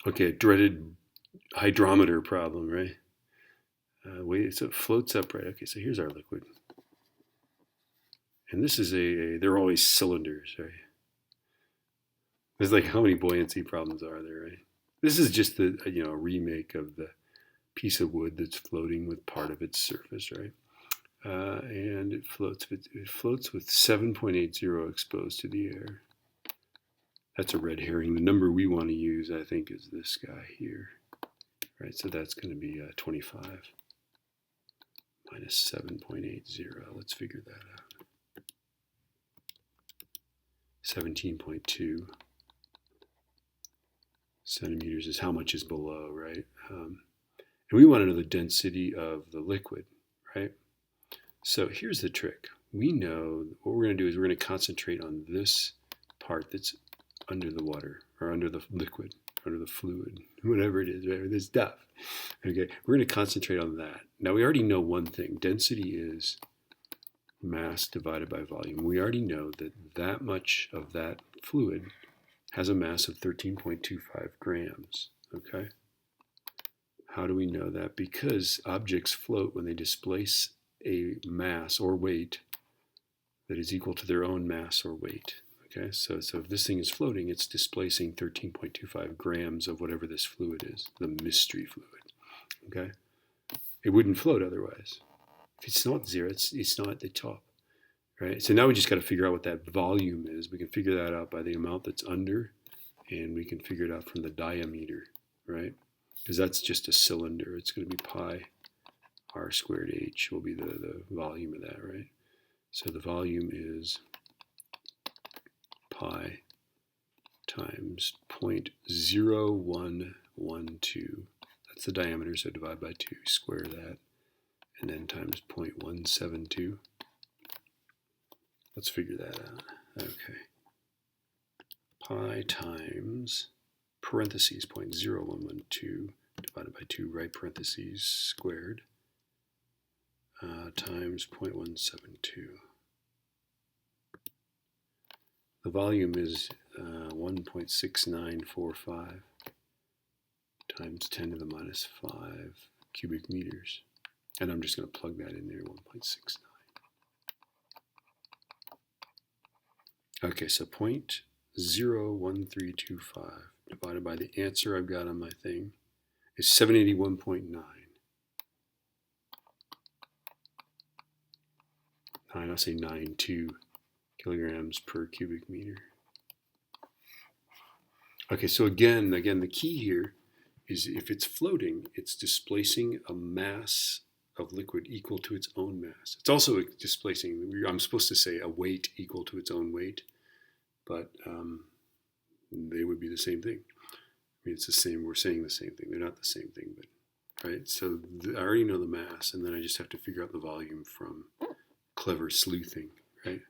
Okay, dreaded hydrometer problem, right? Wait, so it floats up, right? Okay, so here's our liquid. And this is they're always cylinders, right? There's like how many buoyancy problems are there, right? This is just the a remake of the piece of wood that's floating with part of its surface, right? And it floats with 7.80 exposed to the air. That's a red herring. The number we want to use, I think, is this guy here, right? So that's going to be 25 minus 7.80. Let's figure that out. 17.2 centimeters is how much is below, right? And we want to know the density of the liquid, right? So here's the trick. We know what we're going to do is we're going to concentrate on this part that's under the water or under the liquid, under the fluid, whatever it is, right? This stuff. Okay, we're going to concentrate on that. Now we already know one thing. Density is mass divided by volume. We already know that that much of that fluid has a mass of 13.25 grams. Okay. How do we know that? Because objects float when they displace a mass or weight that is equal to their own mass or weight. Okay, so if this thing is floating, it's displacing 13.25 grams of whatever this fluid is, the mystery fluid. Okay, it wouldn't float otherwise. If it's not zero, it's not at the top. Right. So now we just got to figure out what that volume is. We can figure that out by the amount that's under, and we can figure it out from the diameter, right? Because that's just a cylinder. It's going to be pi r squared h will be the volume of that, right? So the volume is pi times 0.0112. That's the diameter, so divide by 2, square that, and then times 0.172. Let's figure that out. Okay. Pi times parentheses 0.0112 divided by 2, right parentheses, squared, times 0.172. The volume is 1.6945 times 10 to the minus 5 cubic meters. And I'm just going to plug that in there, 1.69. Okay, so 0.01325 divided by the answer I've got on my thing is 781.9. I'll say 9.2 kilograms per cubic meter. Okay, so again, the key here is if it's floating, it's displacing a mass of liquid equal to its own mass. It's also displacing, I'm supposed to say a weight equal to its own weight, but they would be the same thing. I mean, it's the same, we're saying the same thing. They're not the same thing, but, right? So I already know the mass, and then I just have to figure out the volume from clever sleuthing, right?